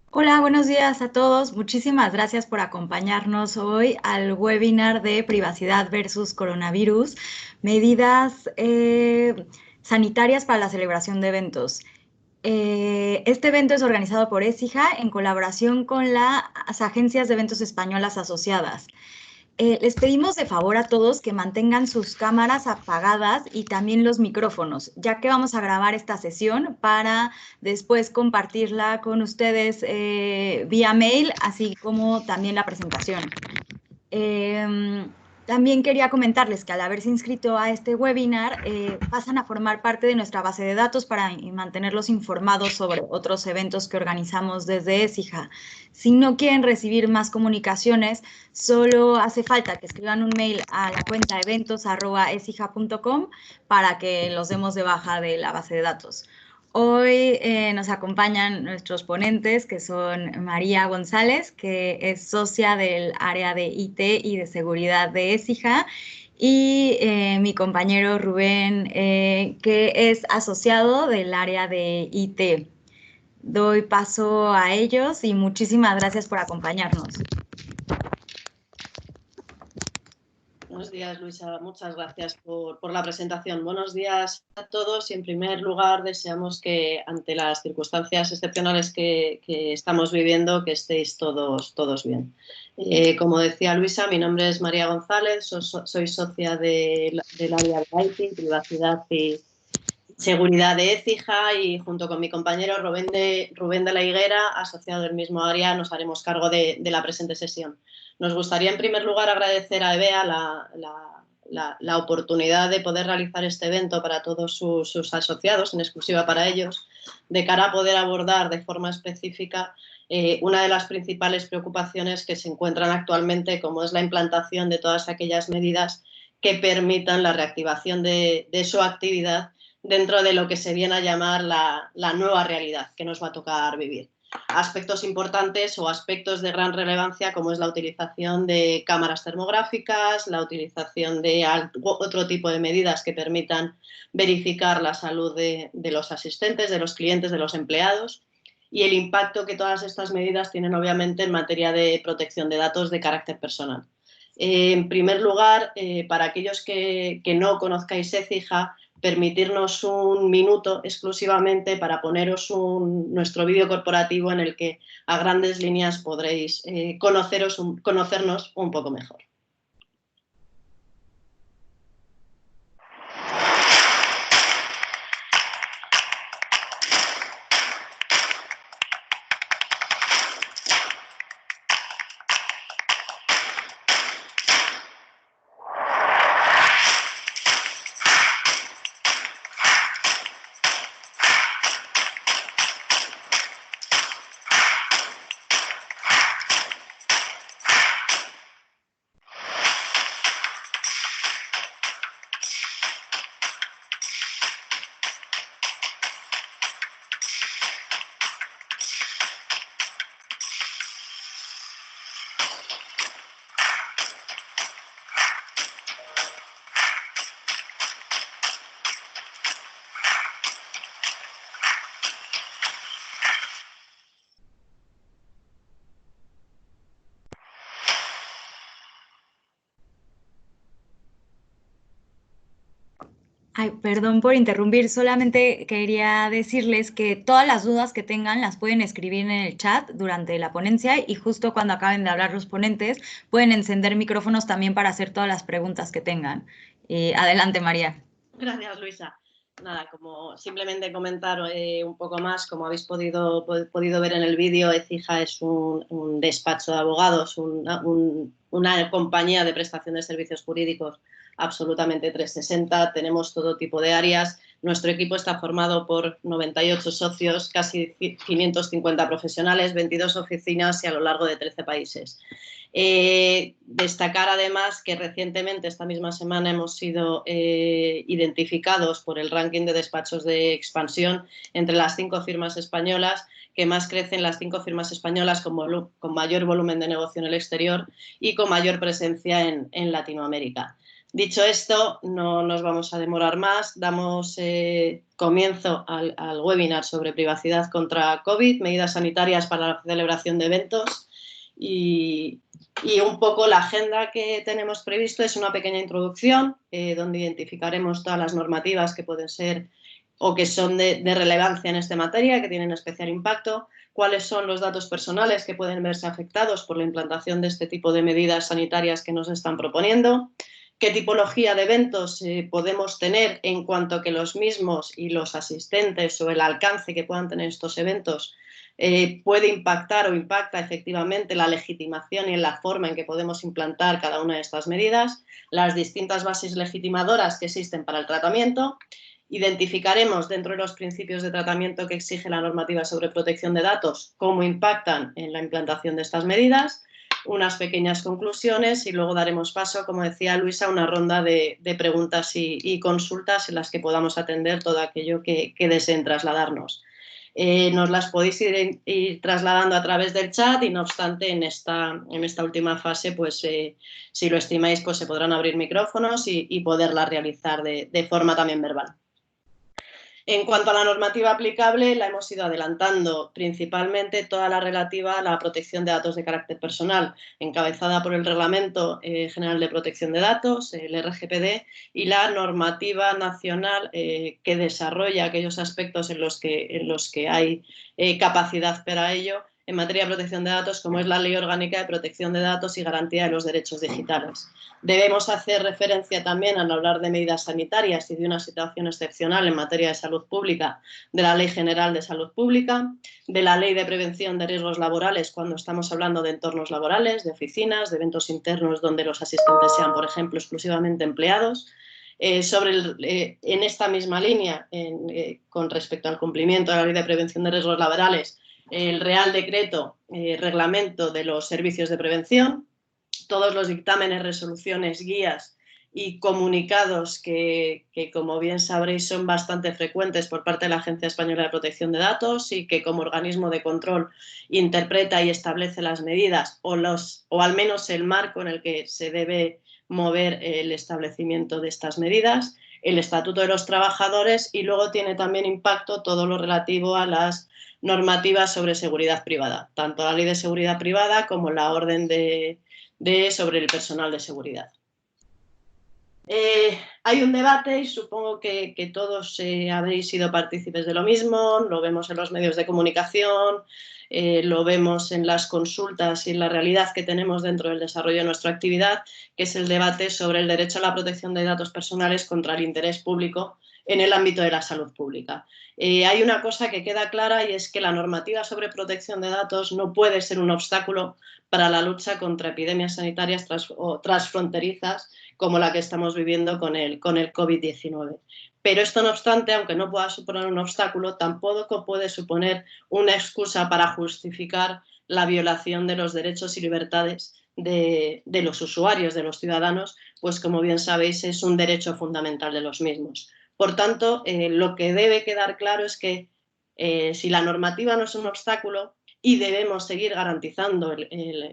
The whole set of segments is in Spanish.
Hola, buenos días a todos. Muchísimas gracias por acompañarnos hoy al webinar de privacidad versus coronavirus, medidas sanitarias para la celebración de eventos. Este evento es organizado por ESIJA en colaboración con las agencias de eventos españolas asociadas. Les pedimos de favor a todos que mantengan sus cámaras apagadas y también los micrófonos, ya que vamos a grabar esta sesión para después compartirla con ustedes vía mail, así como también la presentación. También quería comentarles que al haberse inscrito a este webinar, pasan a formar parte de nuestra base de datos para mantenerlos informados sobre otros eventos que organizamos desde ESIJA. Si no quieren recibir más comunicaciones, solo hace falta que escriban un mail a la cuenta eventos@esija.com para que los demos de baja de la base de datos. Hoy nos acompañan nuestros ponentes, que son María González, que es socia del área de IT y de seguridad de ESIJA, y mi compañero Rubén, que es asociado del área de IT. Doy paso a ellos y muchísimas gracias por acompañarnos. Buenos días, Luisa. Muchas gracias por la presentación. Buenos días a todos y, en primer lugar, deseamos que, ante las circunstancias excepcionales que estamos viviendo, que estéis todos bien. Como decía Luisa, mi nombre es María González, soy socia del área de IT, privacidad y seguridad de ECIJA, y junto con mi compañero Rubén de la Higuera, asociado del mismo área, nos haremos cargo de la presente sesión. Nos gustaría, en primer lugar, agradecer a EBEA la oportunidad de poder realizar este evento para todos sus asociados, en exclusiva para ellos, de cara a poder abordar de forma específica una de las principales preocupaciones que se encuentran actualmente, como es la implantación de todas aquellas medidas que permitan la reactivación de su actividad dentro de lo que se viene a llamar la nueva realidad que nos va a tocar vivir. Aspectos importantes o aspectos de gran relevancia, como es la utilización de cámaras termográficas, la utilización de otro tipo de medidas que permitan verificar la salud de los asistentes, de los clientes, de los empleados, y el impacto que todas estas medidas tienen, obviamente, en materia de protección de datos de carácter personal. En primer lugar, para aquellos que no conozcáis ECIJA, permitirnos un minuto exclusivamente para poneros nuestro vídeo corporativo en el que a grandes líneas podréis conocernos un poco mejor. Ay, perdón por interrumpir, solamente quería decirles que todas las dudas que tengan las pueden escribir en el chat durante la ponencia, y justo cuando acaben de hablar los ponentes pueden encender micrófonos también para hacer todas las preguntas que tengan. Adelante, María. Gracias, Luisa. Nada, como simplemente comentar un poco más, como habéis podido ver en el vídeo, ECIJA es un despacho de abogados, una compañía de prestación de servicios jurídicos absolutamente 360. Tenemos todo tipo de áreas. Nuestro equipo está formado por 98 socios, casi 550 profesionales, 22 oficinas y a lo largo de 13 países. Destacar además que recientemente, esta misma semana, hemos sido identificados por el ranking de despachos de expansión entre las 5 firmas españolas que más crecen, las 5 firmas españolas con mayor volumen de negocio en el exterior y con mayor presencia en Latinoamérica. Dicho esto, no nos vamos a demorar más. Damos comienzo al webinar sobre privacidad contra COVID, medidas sanitarias para la celebración de eventos. Y un poco la agenda que tenemos previsto es una pequeña introducción donde identificaremos todas las normativas que pueden ser o que son de relevancia en esta materia, que tienen especial impacto, cuáles son los datos personales que pueden verse afectados por la implantación de este tipo de medidas sanitarias que nos están proponiendo, qué tipología de eventos podemos tener en cuanto a que los mismos y los asistentes o el alcance que puedan tener estos eventos puede impactar o impacta efectivamente la legitimación y en la forma en que podemos implantar cada una de estas medidas, las distintas bases legitimadoras que existen para el tratamiento. Identificaremos dentro de los principios de tratamiento que exige la normativa sobre protección de datos cómo impactan en la implantación de estas medidas, unas pequeñas conclusiones y luego daremos paso, como decía Luisa, a una ronda de preguntas y consultas en las que podamos atender todo aquello que deseen trasladarnos. Nos las podéis ir trasladando a través del chat y no obstante en esta última fase, pues si lo estimáis, pues se podrán abrir micrófonos y poderlas realizar de forma también verbal. En cuanto a la normativa aplicable, la hemos ido adelantando, principalmente toda la relativa a la protección de datos de carácter personal, encabezada por el Reglamento General de Protección de Datos, el RGPD, y la normativa nacional que desarrolla aquellos aspectos en los que hay capacidad para ello, en materia de protección de datos, como es la Ley Orgánica de Protección de Datos y Garantía de los Derechos Digitales. Debemos hacer referencia también, al hablar de medidas sanitarias y de una situación excepcional en materia de salud pública, de la Ley General de Salud Pública, de la Ley de Prevención de Riesgos Laborales cuando estamos hablando de entornos laborales, de oficinas, de eventos internos donde los asistentes sean, por ejemplo, exclusivamente empleados. En esta misma línea, con respecto al cumplimiento de la Ley de Prevención de Riesgos Laborales, el Real Decreto Reglamento de los Servicios de Prevención, todos los dictámenes, resoluciones, guías y comunicados que, como bien sabréis, son bastante frecuentes por parte de la Agencia Española de Protección de Datos y que como organismo de control interpreta y establece las medidas o al menos el marco en el que se debe mover el establecimiento de estas medidas, el Estatuto de los Trabajadores y luego tiene también impacto todo lo relativo a las normativas sobre seguridad privada, tanto la Ley de Seguridad Privada como la Orden sobre el personal de seguridad. Hay un debate y supongo que todos habréis sido partícipes de lo mismo, lo vemos en los medios de comunicación, lo vemos en las consultas y en la realidad que tenemos dentro del desarrollo de nuestra actividad, que es el debate sobre el derecho a la protección de datos personales contra el interés público en el ámbito de la salud pública. Hay una cosa que queda clara y es que la normativa sobre protección de datos no puede ser un obstáculo para la lucha contra epidemias sanitarias transfronterizas como la que estamos viviendo con el COVID-19. Pero esto no obstante, aunque no pueda suponer un obstáculo, tampoco puede suponer una excusa para justificar la violación de los derechos y libertades de los usuarios, de los ciudadanos, pues como bien sabéis es un derecho fundamental de los mismos. Por tanto, lo que debe quedar claro es que si la normativa no es un obstáculo y debemos seguir garantizando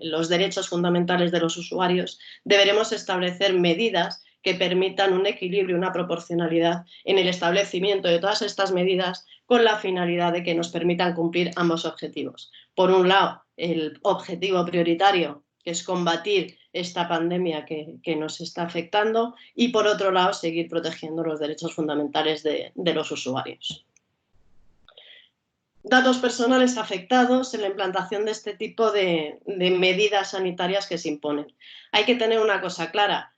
los derechos fundamentales de los usuarios, deberemos establecer medidas que permitan un equilibrio y una proporcionalidad en el establecimiento de todas estas medidas con la finalidad de que nos permitan cumplir ambos objetivos. Por un lado, el objetivo prioritario, que es combatir esta pandemia que nos está afectando, y por otro lado, seguir protegiendo los derechos fundamentales de los usuarios. Datos personales afectados en la implantación de este tipo de medidas sanitarias que se imponen. Hay que tener una cosa clara.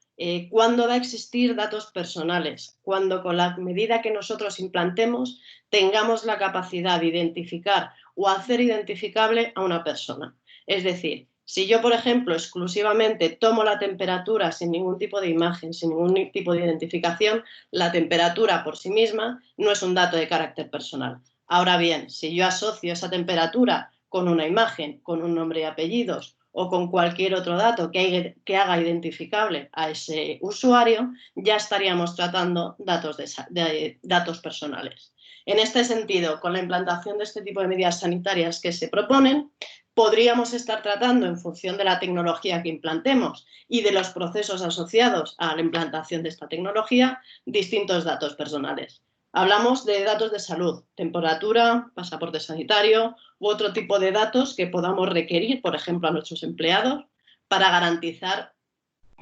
¿Cuándo va a existir datos personales? Cuando con la medida que nosotros implantemos tengamos la capacidad de identificar o hacer identificable a una persona. Es decir, si yo, por ejemplo, exclusivamente tomo la temperatura sin ningún tipo de imagen, sin ningún tipo de identificación, la temperatura por sí misma no es un dato de carácter personal. Ahora bien, si yo asocio esa temperatura con una imagen, con un nombre y apellidos o con cualquier otro dato que haga identificable a ese usuario, ya estaríamos tratando datos personales. En este sentido, con la implantación de este tipo de medidas sanitarias que se proponen, podríamos estar tratando, en función de la tecnología que implantemos y de los procesos asociados a la implantación de esta tecnología, distintos datos personales. Hablamos de datos de salud, temperatura, pasaporte sanitario u otro tipo de datos que podamos requerir, por ejemplo, a nuestros empleados, para garantizar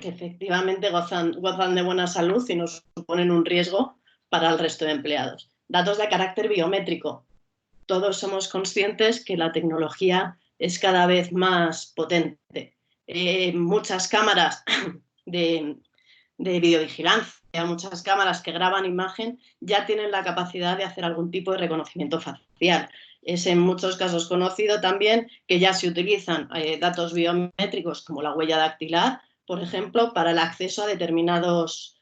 que efectivamente gozan de buena salud y no suponen un riesgo para el resto de empleados. Datos de carácter biométrico. Todos somos conscientes que la tecnología es cada vez más potente. Muchas cámaras de videovigilancia, muchas cámaras que graban imagen ya tienen la capacidad de hacer algún tipo de reconocimiento facial. Es en muchos casos conocido también que ya se utilizan datos biométricos como la huella dactilar, por ejemplo, para el acceso a determinadas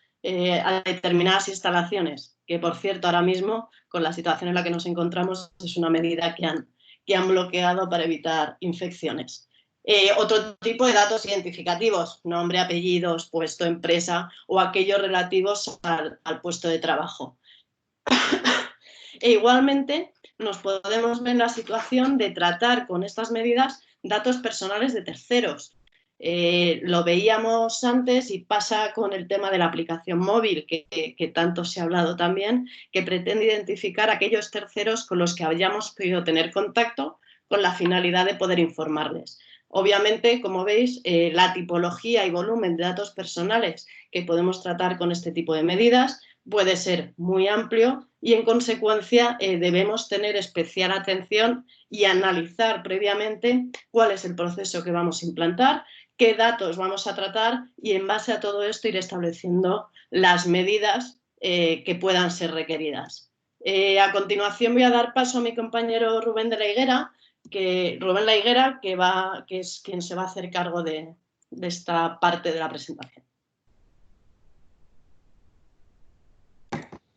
instalaciones, que por cierto ahora mismo, con la situación en la que nos encontramos, es una medida que han bloqueado para evitar infecciones. Otro tipo de datos identificativos, nombre, apellidos, puesto, empresa o aquellos relativos al puesto de trabajo. E igualmente nos podemos ver en la situación de tratar con estas medidas datos personales de terceros. Lo veíamos antes y pasa con el tema de la aplicación móvil, que tanto se ha hablado también, que pretende identificar a aquellos terceros con los que hayamos podido tener contacto con la finalidad de poder informarles. Obviamente, como veis, la tipología y volumen de datos personales que podemos tratar con este tipo de medidas puede ser muy amplio y, en consecuencia, debemos tener especial atención y analizar previamente cuál es el proceso que vamos a implantar, qué datos vamos a tratar y, en base a todo esto, ir estableciendo las medidas que puedan ser requeridas. A continuación voy a dar paso a mi compañero Rubén de la Higuera, que es quien se va a hacer cargo de esta parte de la presentación.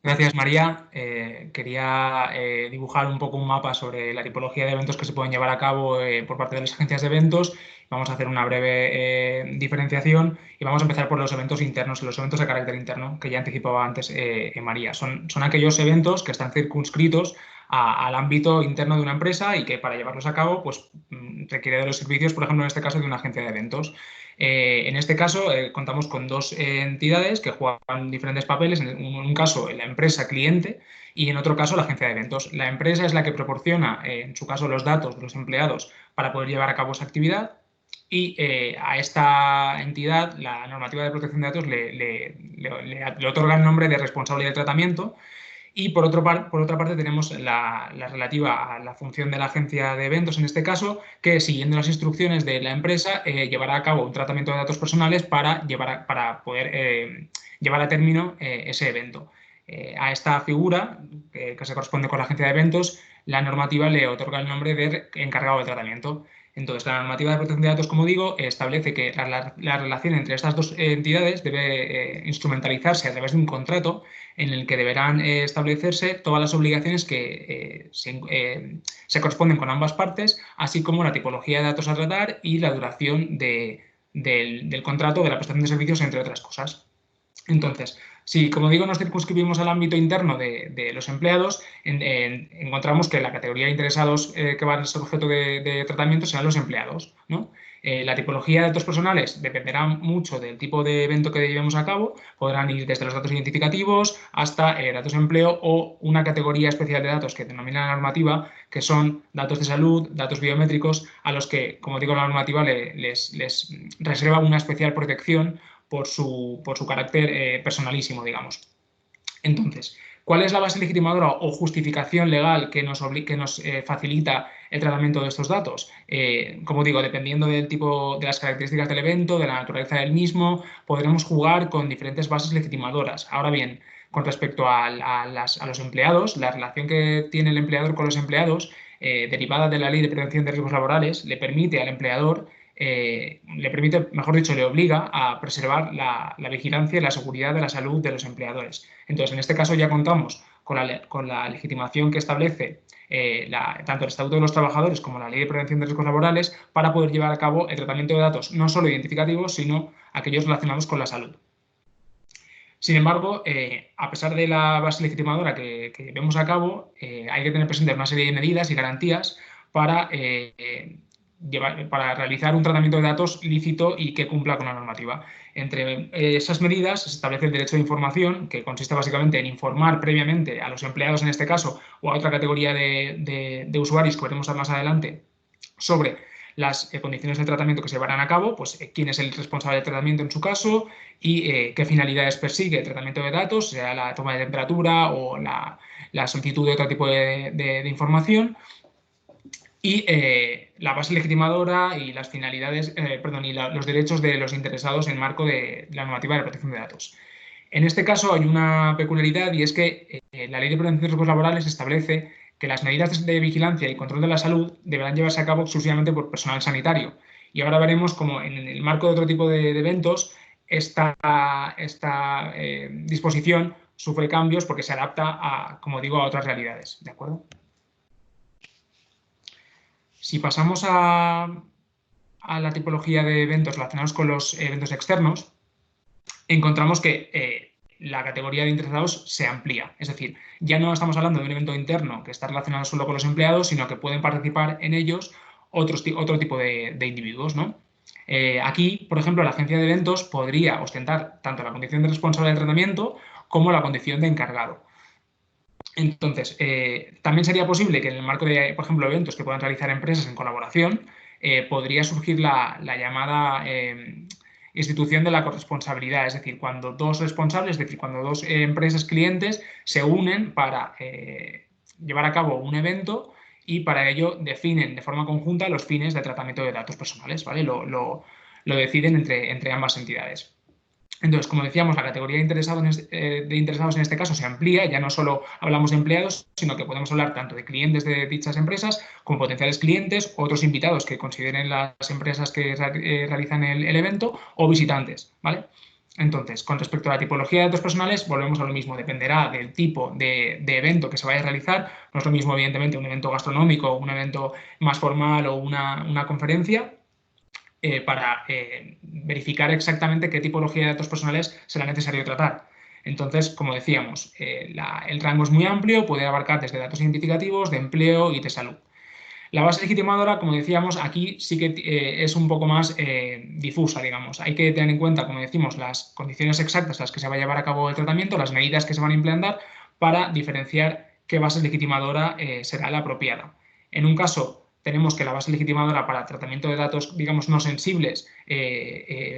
Gracias, María. Quería dibujar un poco un mapa sobre la tipología de eventos que se pueden llevar a cabo por parte de las agencias de eventos. Vamos a hacer una breve diferenciación y vamos a empezar por los eventos internos, los eventos de carácter interno, que ya anticipaba antes María. Son aquellos eventos que están circunscritos al ámbito interno de una empresa y que para llevarlos a cabo pues, requiere de los servicios, por ejemplo, en este caso, de una agencia de eventos. En este caso, contamos con dos entidades que juegan diferentes papeles. En un caso, la empresa cliente y en otro caso, la agencia de eventos. La empresa es la que proporciona, en su caso, los datos de los empleados para poder llevar a cabo esa actividad. Y a esta entidad, la normativa de protección de datos le otorga el nombre de responsable de tratamiento. Y por otra parte tenemos la relativa a la función de la agencia de eventos, en este caso, que siguiendo las instrucciones de la empresa llevará a cabo un tratamiento de datos personales para poder llevar a término ese evento. A esta figura, que se corresponde con la agencia de eventos, la normativa le otorga el nombre de encargado de tratamiento. Entonces, la normativa de protección de datos, como digo, establece que la relación entre estas dos entidades debe instrumentalizarse a través de un contrato en el que deberán establecerse todas las obligaciones que se corresponden con ambas partes, así como la tipología de datos a tratar y la duración del contrato de la prestación de servicios, entre otras cosas. Entonces, si, como digo, nos circunscribimos al ámbito interno de los empleados, encontramos que la categoría de interesados que van a ser objeto de tratamiento serán los empleados, ¿no? La tipología de datos personales dependerá mucho del tipo de evento que llevemos a cabo. Podrán ir desde los datos identificativos hasta datos de empleo o una categoría especial de datos que denomina la normativa, que son datos de salud, datos biométricos, a los que, como digo, la normativa les reserva una especial protección por su carácter personalísimo, digamos. Entonces, ¿cuál es la base legitimadora o justificación legal que nos facilita el tratamiento de estos datos? Como digo, dependiendo del tipo, de las características del evento, de la naturaleza del mismo, podremos jugar con diferentes bases legitimadoras. Ahora bien, con respecto a los empleados, la relación que tiene el empleador con los empleados, derivada de la Ley de Prevención de Riesgos Laborales, le permite al empleador, mejor dicho, le obliga a preservar la vigilancia y la seguridad de la salud de los empleadores. Entonces, en este caso ya contamos con la legitimación que establece tanto el Estatuto de los Trabajadores como la Ley de Prevención de Riesgos Laborales para poder llevar a cabo el tratamiento de datos no solo identificativos, sino aquellos relacionados con la salud. Sin embargo, a pesar de la base legitimadora que llevemos a cabo, hay que tener presente una serie de medidas y garantías para para realizar un tratamiento de datos lícito y que cumpla con la normativa. Entre esas medidas se establece el derecho de información, que consiste básicamente en informar previamente a los empleados, en este caso, o a otra categoría de usuarios que veremos más adelante, sobre las condiciones de tratamiento que se llevarán a cabo, pues quién es el responsable del tratamiento en su caso y qué finalidades persigue el tratamiento de datos, sea la toma de temperatura o la solicitud de otro tipo de información. Y la base legitimadora y las finalidades, y los derechos de los interesados en el marco de la normativa de protección de datos. En este caso hay una peculiaridad y es que la Ley de Prevención de Riesgos Laborales establece que las medidas de vigilancia y control de la salud deberán llevarse a cabo exclusivamente por personal sanitario. Y ahora veremos cómo en el marco de otro tipo de eventos esta disposición sufre cambios porque se adapta a, como digo, a otras realidades. ¿De acuerdo? Si pasamos a la tipología de eventos relacionados con los eventos externos, encontramos que la categoría de interesados se amplía. Es decir, ya no estamos hablando de un evento interno que está relacionado solo con los empleados, sino que pueden participar en ellos otro tipo de individuos, ¿no? Aquí, por ejemplo, la agencia de eventos podría ostentar tanto la condición de responsable del tratamiento como la condición de encargado. Entonces, también sería posible que en el marco de, por ejemplo, eventos que puedan realizar empresas en colaboración, podría surgir la llamada institución de la corresponsabilidad, es decir, cuando dos responsables, es decir, cuando dos empresas clientes se unen para llevar a cabo un evento y para ello definen de forma conjunta los fines de tratamiento de datos personales, ¿vale? Lo deciden entre ambas entidades. Entonces, como decíamos, la categoría de interesados en este caso se amplía, ya no solo hablamos de empleados, sino que podemos hablar tanto de clientes de dichas empresas como potenciales clientes, otros invitados que consideren las empresas que realizan el evento o visitantes, ¿vale? Entonces, con respecto a la tipología de datos personales, volvemos a lo mismo, dependerá del tipo de evento que se vaya a realizar. No es lo mismo, evidentemente, un evento gastronómico, un evento más formal o una conferencia, para verificar exactamente qué tipología de datos personales será necesario tratar. Entonces, como decíamos, el rango es muy amplio, puede abarcar desde datos identificativos, de empleo y de salud. La base legitimadora, como decíamos, aquí sí que es un poco más difusa, digamos. Hay que tener en cuenta, como decimos, las condiciones exactas a las que se va a llevar a cabo el tratamiento, las medidas que se van a implementar para diferenciar qué base legitimadora será la apropiada. En un caso, tenemos que la base legitimadora para tratamiento de datos, digamos, no sensibles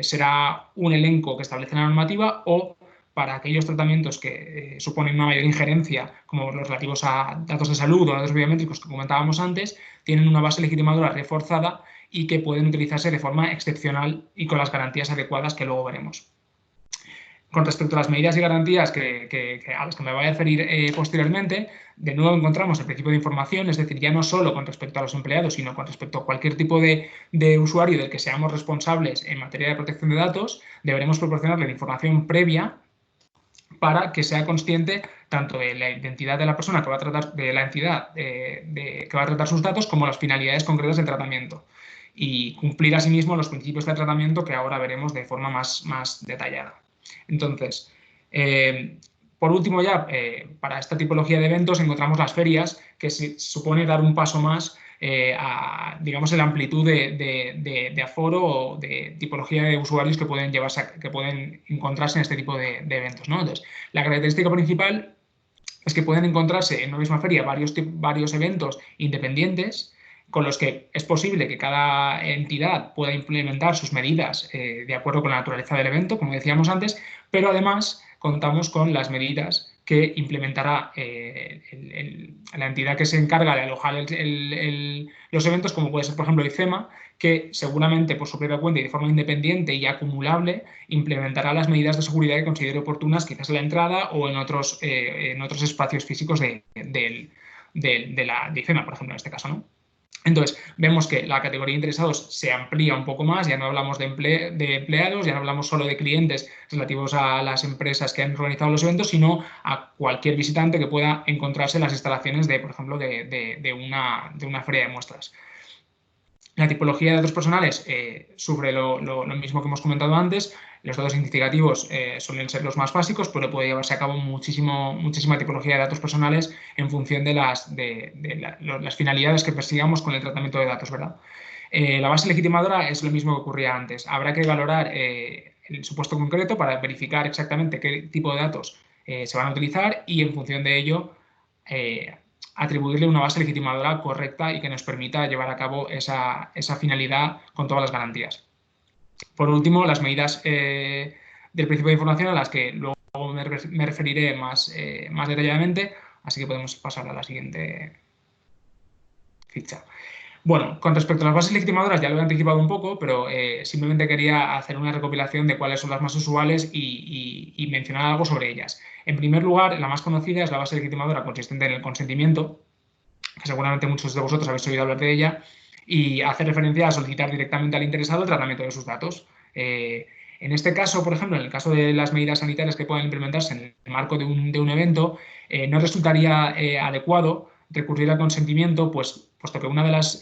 será un elenco que establece la normativa, o para aquellos tratamientos que suponen una mayor injerencia, como los relativos a datos de salud o datos biométricos que comentábamos antes, tienen una base legitimadora reforzada y que pueden utilizarse de forma excepcional y con las garantías adecuadas que luego veremos. Con respecto a las medidas y garantías a las que me voy a referir posteriormente, de nuevo encontramos el principio de información, es decir, ya no solo con respecto a los empleados, sino con respecto a cualquier tipo de usuario del que seamos responsables en materia de protección de datos, deberemos proporcionarle la información previa para que sea consciente tanto de la identidad de la persona que va a tratar, de la entidad que va a tratar sus datos, como las finalidades concretas del tratamiento, y cumplir asimismo los principios de tratamiento que ahora veremos de forma más detallada. Entonces, por último ya, para esta tipología de eventos encontramos las ferias, que supone dar un paso más digamos, en la amplitud de aforo o de tipología de usuarios que pueden encontrarse en este tipo de eventos, ¿no? Entonces, la característica principal es que pueden encontrarse en una misma feria varios eventos independientes, con los que es posible que cada entidad pueda implementar sus medidas de acuerdo con la naturaleza del evento, como decíamos antes, pero además contamos con las medidas que implementará la entidad que se encarga de alojar los eventos, como puede ser, por ejemplo, IFEMA, que seguramente por su propia cuenta y de forma independiente y acumulable implementará las medidas de seguridad que considere oportunas, quizás en la entrada o en otros espacios físicos de la IFEMA, por ejemplo, en este caso, ¿no? Entonces, vemos que la categoría de interesados se amplía un poco más, ya no hablamos de empleados, ya no hablamos solo de clientes relativos a las empresas que han organizado los eventos, sino a cualquier visitante que pueda encontrarse en las instalaciones por ejemplo, de una feria de muestras. La tipología de datos personales sufre lo mismo que hemos comentado antes. Los datos identificativos suelen ser los más básicos, pero puede llevarse a cabo muchísima tipología de datos personales en función de las finalidades que persigamos con el tratamiento de datos, ¿verdad? La base legitimadora es lo mismo que ocurría antes. Habrá que valorar el supuesto concreto para verificar exactamente qué tipo de datos se van a utilizar y en función de ello atribuirle una base legitimadora correcta y que nos permita llevar a cabo esa finalidad con todas las garantías. Por último, las medidas del principio de información a las que luego me referiré más detalladamente, así que podemos pasar a la siguiente ficha. Bueno, con respecto a las bases legitimadoras ya lo he anticipado un poco, pero simplemente quería hacer una recopilación de cuáles son las más usuales y mencionar algo sobre ellas. En primer lugar, la más conocida es la base legitimadora consistente en el consentimiento, que seguramente muchos de vosotros habéis oído hablar de ella, y hace referencia a solicitar directamente al interesado el tratamiento de sus datos. En este caso, por ejemplo, en el caso de las medidas sanitarias que puedan implementarse en el marco de un evento, no resultaría adecuado recurrir al consentimiento, puesto que una de las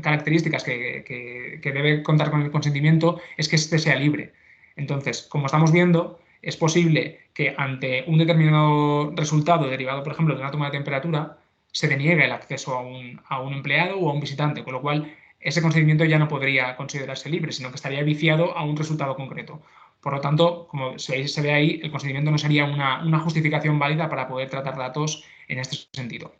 características que debe contar con el consentimiento es que éste sea libre. Entonces, como estamos viendo, es posible que ante un determinado resultado derivado, por ejemplo, de una toma de temperatura, se deniegue el acceso a un empleado o a un visitante, con lo cual ese consentimiento ya no podría considerarse libre, sino que estaría viciado a un resultado concreto. Por lo tanto, como se ve ahí, el consentimiento no sería una justificación válida para poder tratar datos en este sentido.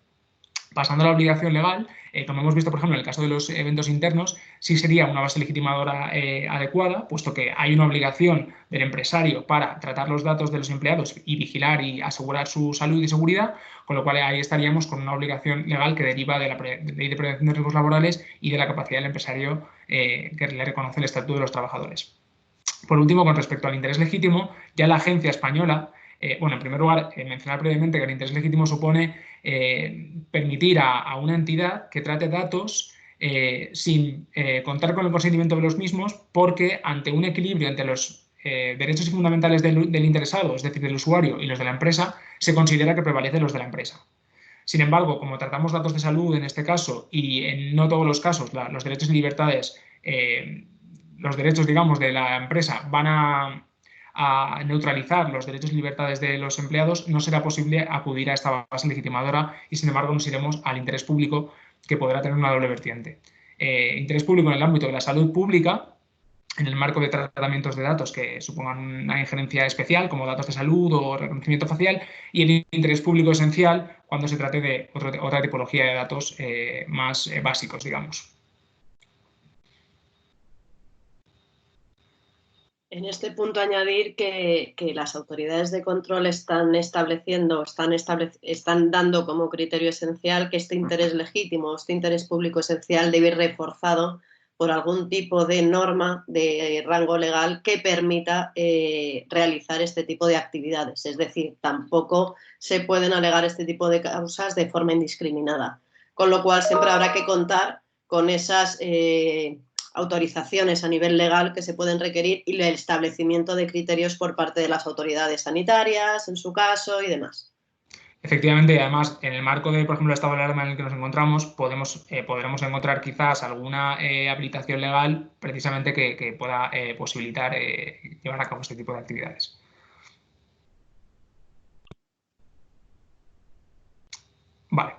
Pasando a la obligación legal, como hemos visto, por ejemplo, en el caso de los eventos internos, sí sería una base legitimadora adecuada, puesto que hay una obligación del empresario para tratar los datos de los empleados y vigilar y asegurar su salud y seguridad, con lo cual ahí estaríamos con una obligación legal que deriva de la Ley de Prevención de Riesgos Laborales y de la capacidad del empresario que le reconoce el Estatuto de los Trabajadores. Por último, con respecto al interés legítimo, ya la agencia española, bueno, en primer lugar, mencionar brevemente que el interés legítimo supone permitir a una entidad que trate datos sin contar con el consentimiento de los mismos, porque ante un equilibrio entre los derechos fundamentales del interesado, es decir, del usuario, y los de la empresa, se considera que prevalecen los de la empresa. Sin embargo, como tratamos datos de salud en este caso y en no todos los casos los derechos y libertades, los derechos, digamos, de la empresa van a neutralizar los derechos y libertades de los empleados, no será posible acudir a esta base legitimadora y, sin embargo, nos iremos al interés público, que podrá tener una doble vertiente. Interés público en el ámbito de la salud pública, en el marco de tratamientos de datos que supongan una injerencia especial, como datos de salud o reconocimiento facial, y el interés público esencial cuando se trate de otra tipología de datos más básicos, digamos. En este punto añadir que las autoridades de control están dando como criterio esencial que este interés legítimo, este interés público esencial debe ir reforzado por algún tipo de norma de rango legal que permita realizar este tipo de actividades. Es decir, tampoco se pueden alegar este tipo de causas de forma indiscriminada. Con lo cual siempre habrá que contar con esas autorizaciones a nivel legal que se pueden requerir y el establecimiento de criterios por parte de las autoridades sanitarias, en su caso, y demás. Efectivamente, además, en el marco de, por ejemplo, el estado de alarma en el que nos encontramos, podremos encontrar quizás alguna habilitación legal precisamente que pueda posibilitar llevar a cabo este tipo de actividades. Vale.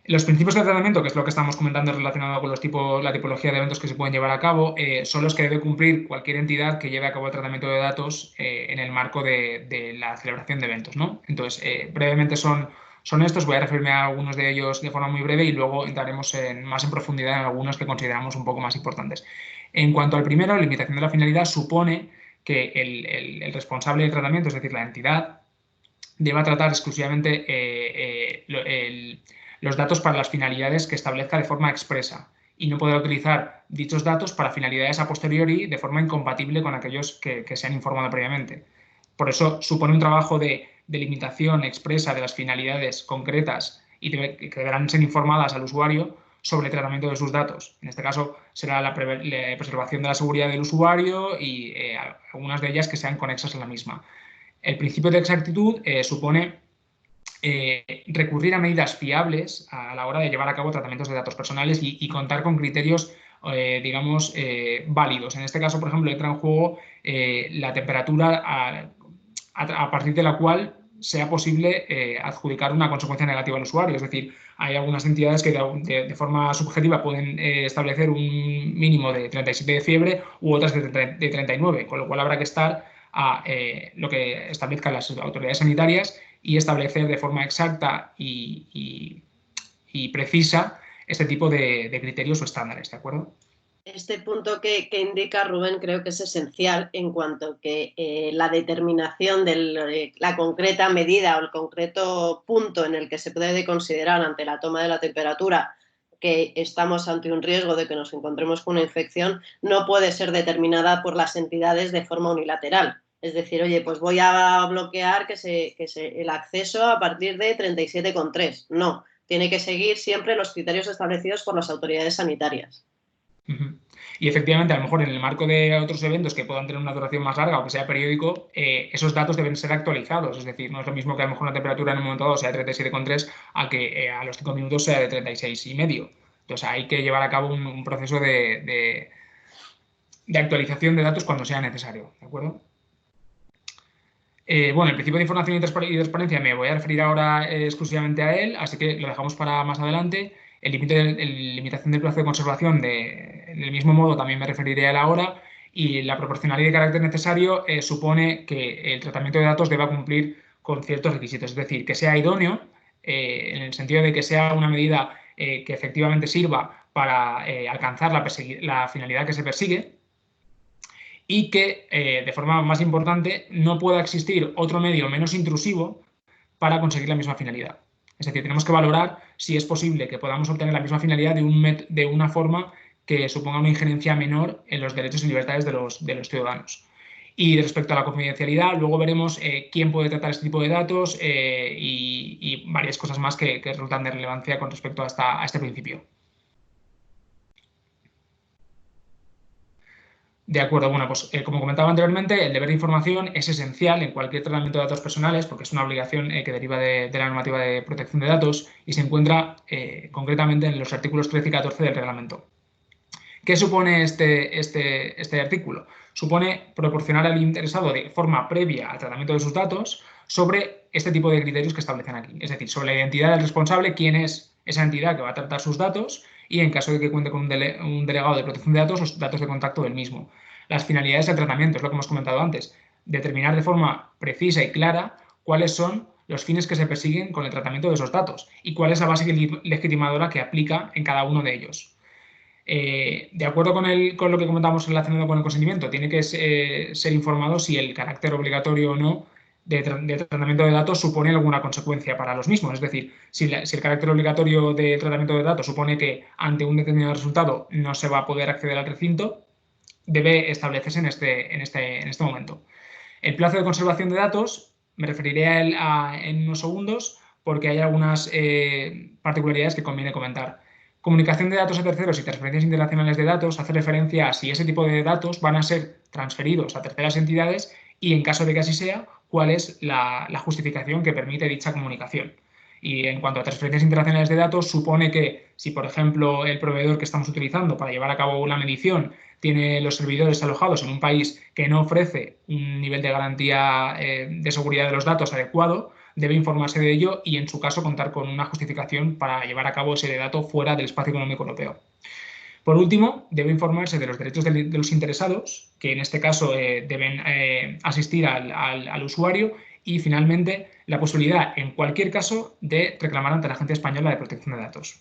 Los principios de tratamiento, que es lo que estamos comentando relacionado con la tipología de eventos que se pueden llevar a cabo, son los que debe cumplir cualquier entidad que lleve a cabo el tratamiento de datos en el marco de la celebración de eventos, ¿no? Entonces, brevemente son estos, voy a referirme a algunos de ellos de forma muy breve y luego entraremos más en profundidad en algunos que consideramos un poco más importantes. En cuanto al primero, la limitación de la finalidad supone que el responsable del tratamiento, es decir, la entidad, deba tratar exclusivamente los datos para las finalidades que establezca de forma expresa y no podrá utilizar dichos datos para finalidades a posteriori de forma incompatible con aquellos que se han informado previamente. Por eso supone un trabajo de delimitación expresa de las finalidades concretas y que deberán ser informadas al usuario sobre el tratamiento de sus datos. En este caso será la preservación de la seguridad del usuario y algunas de ellas que sean conexas a la misma. El principio de exactitud supone recurrir a medidas fiables a la hora de llevar a cabo tratamientos de datos personales y contar con criterios, digamos, válidos. En este caso, por ejemplo, entra en juego la temperatura a partir de la cual sea posible adjudicar una consecuencia negativa al usuario. Es decir, hay algunas entidades que de forma subjetiva pueden establecer un mínimo de 37 de fiebre u otras de 39, con lo cual habrá que estar a lo que establezcan las autoridades sanitarias y establecer de forma exacta y precisa este tipo de criterios o estándares, ¿de acuerdo? Este punto que indica Rubén creo que es esencial en cuanto que la determinación de la concreta medida o el concreto punto en el que se puede considerar ante la toma de la temperatura que estamos ante un riesgo de que nos encontremos con una infección no puede ser determinada por las entidades de forma unilateral. Es decir, oye, pues voy a bloquear el acceso a partir de 37,3. No, tiene que seguir siempre los criterios establecidos por las autoridades sanitarias. Y efectivamente, a lo mejor en el marco de otros eventos que puedan tener una duración más larga o que sea periódico, esos datos deben ser actualizados. Es decir, no es lo mismo que a lo mejor una temperatura en un momento dado sea de 37,3 a que a los 5 minutos sea de 36,5. Entonces hay que llevar a cabo un proceso de actualización de datos cuando sea necesario, ¿de acuerdo? Bueno, el principio de información y transparencia me voy a referir ahora exclusivamente a él, así que lo dejamos para más adelante. El limitación del plazo de conservación, del mismo modo, también me referiré a él ahora. Y la proporcionalidad de carácter necesario supone que el tratamiento de datos deba cumplir con ciertos requisitos, es decir, que sea idóneo, en el sentido de que sea una medida que efectivamente sirva para alcanzar la finalidad que se persigue, y que, de forma más importante, no pueda existir otro medio menos intrusivo para conseguir la misma finalidad. Es decir, tenemos que valorar si es posible que podamos obtener la misma finalidad de una forma que suponga una injerencia menor en los derechos y libertades de los ciudadanos. Y respecto a la confidencialidad, luego veremos quién puede tratar este tipo de datos y varias cosas más que resultan de relevancia con respecto a este principio. De acuerdo, bueno, pues como comentaba anteriormente, el deber de información es esencial en cualquier tratamiento de datos personales porque es una obligación que deriva de la normativa de protección de datos y se encuentra concretamente en los artículos 13 y 14 del reglamento. ¿Qué supone este artículo? Supone proporcionar al interesado de forma previa al tratamiento de sus datos sobre este tipo de criterios que establecen aquí. Es decir, sobre la identidad del responsable, quién es esa entidad que va a tratar sus datos y, en caso de que cuente con un delegado de protección de datos, los datos de contacto del mismo. Las finalidades del tratamiento, es lo que hemos comentado antes. Determinar de forma precisa y clara cuáles son los fines que se persiguen con el tratamiento de esos datos y cuál es la base legitimadora que aplica en cada uno de ellos. De acuerdo con lo que comentamos relacionado con el consentimiento, tiene que ser informado si el carácter obligatorio o no de tratamiento de datos supone alguna consecuencia para los mismos. Es decir, si el carácter obligatorio de tratamiento de datos supone que ante un determinado resultado no se va a poder acceder al recinto, debe establecerse en este momento. El plazo de conservación de datos, me referiré a él en unos segundos porque hay algunas particularidades que conviene comentar. Comunicación de datos a terceros y transferencias internacionales de datos hace referencia a si ese tipo de datos van a ser transferidos a terceras entidades y, en caso de que así sea, cuál es la justificación que permite dicha comunicación. Y en cuanto a transferencias internacionales de datos, supone que si, por ejemplo, el proveedor que estamos utilizando para llevar a cabo una medición tiene los servidores alojados en un país que no ofrece un nivel de garantía de seguridad de los datos adecuado, debe informarse de ello y, en su caso, contar con una justificación para llevar a cabo ese dato fuera del espacio económico europeo. Por último, debe informarse de los derechos de los interesados, que en este caso deben asistir al usuario, y, finalmente, la posibilidad, en cualquier caso, de reclamar ante la Agencia Española de Protección de Datos.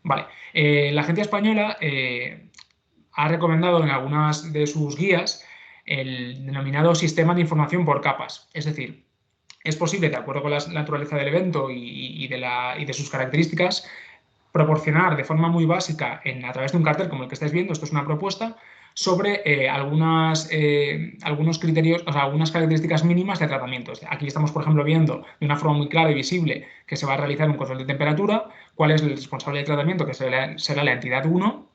Vale. La Agencia Española ha recomendado en algunas de sus guías el denominado sistema de información por capas. Es decir, es posible, de acuerdo con la naturaleza del evento y de sus características, proporcionar de forma muy básica, a través de un cartel como el que estáis viendo, esto es una propuesta, sobre algunos criterios, o sea, algunas características mínimas de tratamientos. Aquí estamos, por ejemplo, viendo de una forma muy clara y visible que se va a realizar un control de temperatura, cuál es el responsable de tratamiento, que será la entidad 1,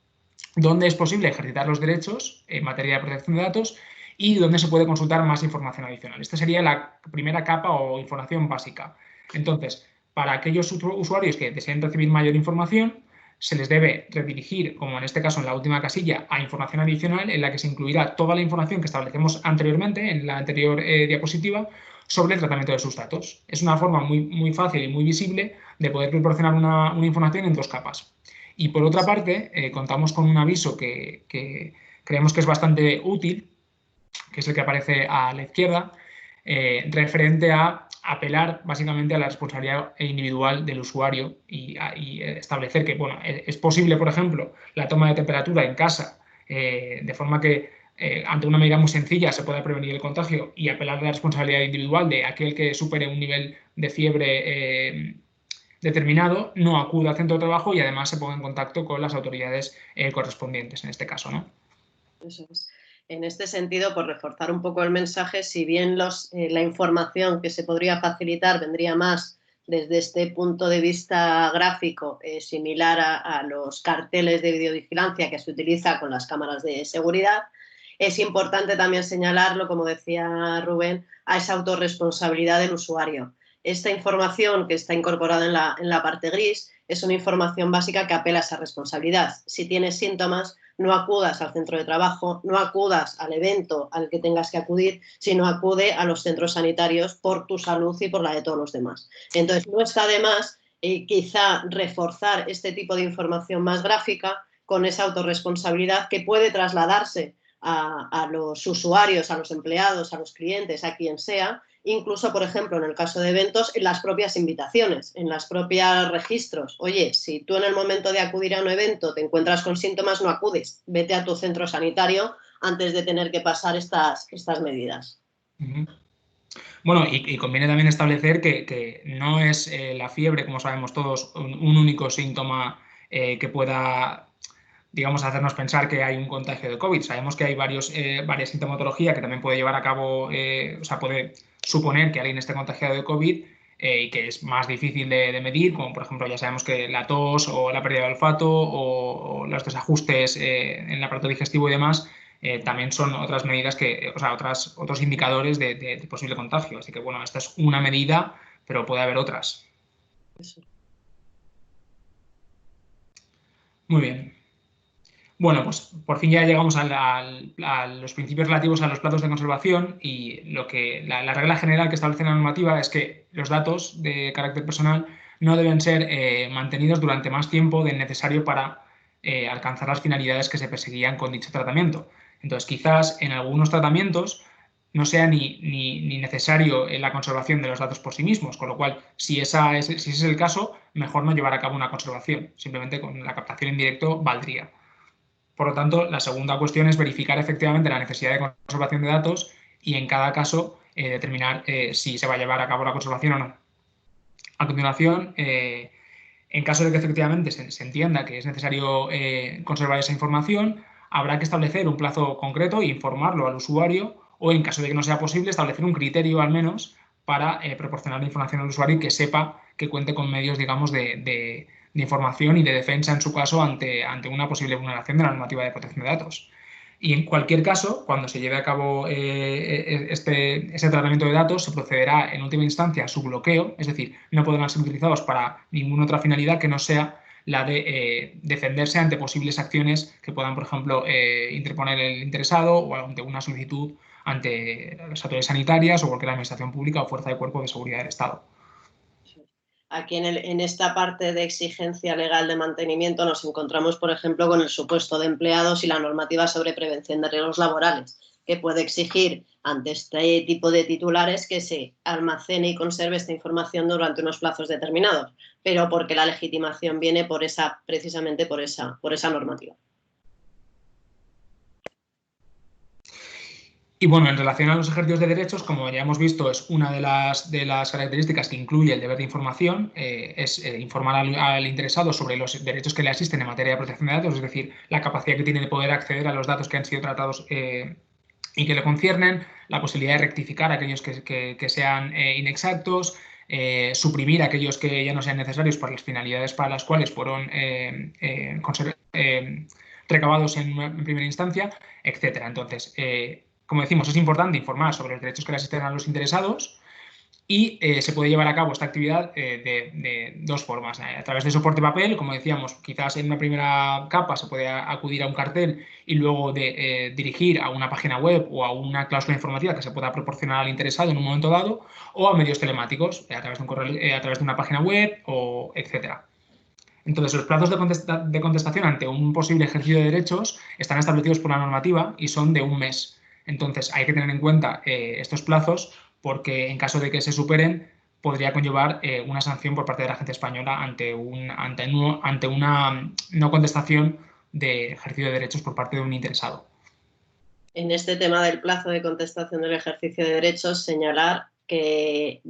dónde es posible ejercitar los derechos en materia de protección de datos y dónde se puede consultar más información adicional. Esta sería la primera capa o información básica. Entonces, para aquellos usuarios que deseen recibir mayor información, se les debe redirigir, como en este caso en la última casilla, a información adicional en la que se incluirá toda la información que establecemos anteriormente en la anterior diapositiva sobre el tratamiento de sus datos. Es una forma muy fácil y muy visible de poder proporcionar una información en 2 capas. Y por otra parte, contamos con un aviso que creemos que es bastante útil, que es el que aparece a la izquierda, referente a apelar básicamente a la responsabilidad individual del usuario y establecer que, bueno, es posible, por ejemplo, la toma de temperatura en casa, de forma que ante una medida muy sencilla se pueda prevenir el contagio, y apelar a la responsabilidad individual de aquel que supere un nivel de fiebre determinado, no acuda al centro de trabajo y además se ponga en contacto con las autoridades correspondientes en este caso, ¿no? Eso es. En este sentido, por reforzar un poco el mensaje, si bien la información que se podría facilitar vendría más desde este punto de vista gráfico, similar a los carteles de videovigilancia que se utiliza con las cámaras de seguridad, es importante también señalarlo, como decía Rubén, a esa autorresponsabilidad del usuario. Esta información que está incorporada en la parte gris es una información básica que apela a esa responsabilidad. Si tienes síntomas, no acudas al centro de trabajo, no acudas al evento al que tengas que acudir, sino acude a los centros sanitarios por tu salud y por la de todos los demás. Entonces, no está de más quizá reforzar este tipo de información más gráfica con esa autorresponsabilidad que puede trasladarse a los usuarios, a los empleados, a los clientes, a quien sea, incluso, por ejemplo, en el caso de eventos, en las propias invitaciones, en los propios registros. Oye, si tú en el momento de acudir a un evento te encuentras con síntomas, no acudes, vete a tu centro sanitario antes de tener que pasar estas medidas. Bueno, y conviene también establecer que no es la fiebre, como sabemos todos, un único síntoma que pueda, digamos, hacernos pensar que hay un contagio de COVID. Sabemos que hay varias sintomatología que también puede llevar a cabo, o sea, puede suponer que alguien esté contagiado de COVID y que es más difícil de medir, como por ejemplo ya sabemos que la tos o la pérdida de olfato o los desajustes en el aparato digestivo y demás. También son otras medidas o sea, otros indicadores de posible contagio. Así que, bueno, esta es una medida, pero puede haber otras. Muy bien. Bueno, pues por fin ya llegamos a los principios relativos a los plazos de conservación, y la regla general que establece la normativa es que los datos de carácter personal no deben ser mantenidos durante más tiempo del necesario para alcanzar las finalidades que se perseguían con dicho tratamiento. Entonces, quizás en algunos tratamientos no sea ni necesario la conservación de los datos por sí mismos, con lo cual, si ese es el caso, mejor no llevar a cabo una conservación. Simplemente con la captación en directo valdría. Por lo tanto, la segunda cuestión es verificar efectivamente la necesidad de conservación de datos y en cada caso determinar si se va a llevar a cabo la conservación o no. A continuación, en caso de que efectivamente se entienda que es necesario conservar esa información, habrá que establecer un plazo concreto e informarlo al usuario, o en caso de que no sea posible, establecer un criterio al menos para proporcionar la información al usuario y que sepa que cuente con medios, digamos, de información y de defensa en su caso ante una posible vulneración de la normativa de protección de datos. Y en cualquier caso, cuando se lleve a cabo ese tratamiento de datos, se procederá en última instancia a su bloqueo, es decir, no podrán ser utilizados para ninguna otra finalidad que no sea la de defenderse ante posibles acciones que puedan, por ejemplo, interponer el interesado, o ante una solicitud ante las autoridades sanitarias o cualquier administración pública o fuerza de cuerpo de seguridad del Estado. Aquí en esta parte de exigencia legal de mantenimiento nos encontramos, por ejemplo, con el supuesto de empleados y la normativa sobre prevención de riesgos laborales, que puede exigir ante este tipo de titulares que se almacene y conserve esta información durante unos plazos determinados, pero porque la legitimación viene precisamente por esa normativa. Y bueno, en relación a los ejercicios de derechos, como ya hemos visto, es una de las características que incluye el deber de información, es informar al interesado sobre los derechos que le asisten en materia de protección de datos, es decir, la capacidad que tiene de poder acceder a los datos que han sido tratados y que le conciernen, la posibilidad de rectificar aquellos que sean inexactos, suprimir aquellos que ya no sean necesarios para las finalidades para las cuales fueron recabados en primera instancia, etcétera. Entonces, como decimos, es importante informar sobre los derechos que le asisten a los interesados y se puede llevar a cabo esta actividad de dos formas. A través de soporte papel, como decíamos, quizás en una primera capa se puede acudir a un cartel y luego dirigir a una página web o a una cláusula informativa que se pueda proporcionar al interesado en un momento dado, o a medios telemáticos, a través de un correo, a través de una página web, o etcétera. Entonces, los plazos de contestación ante un posible ejercicio de derechos están establecidos por la normativa y son de un mes. Entonces, hay que tener en cuenta estos plazos, porque en caso de que se superen, podría conllevar una sanción por parte de la agencia española ante una no contestación de ejercicio de derechos por parte de un interesado. En este tema del plazo de contestación del ejercicio de derechos, señalar que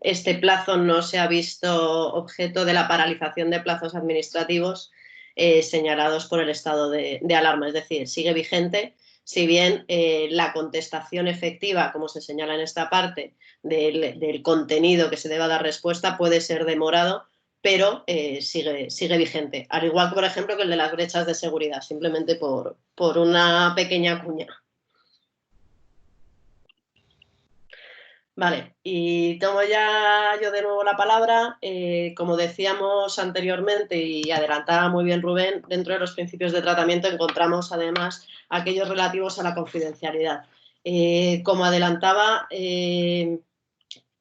este plazo no se ha visto objeto de la paralización de plazos administrativos señalados por el estado de alarma, es decir, sigue vigente. Si bien la contestación efectiva, como se señala en esta parte, del contenido que se deba dar respuesta puede ser demorado, pero sigue vigente. Al igual que, por ejemplo, que el de las brechas de seguridad, simplemente por una pequeña cuña. Vale, y tomo ya yo de nuevo la palabra. Como decíamos anteriormente y adelantaba muy bien Rubén, dentro de los principios de tratamiento encontramos además aquellos relativos a la confidencialidad. Como adelantaba,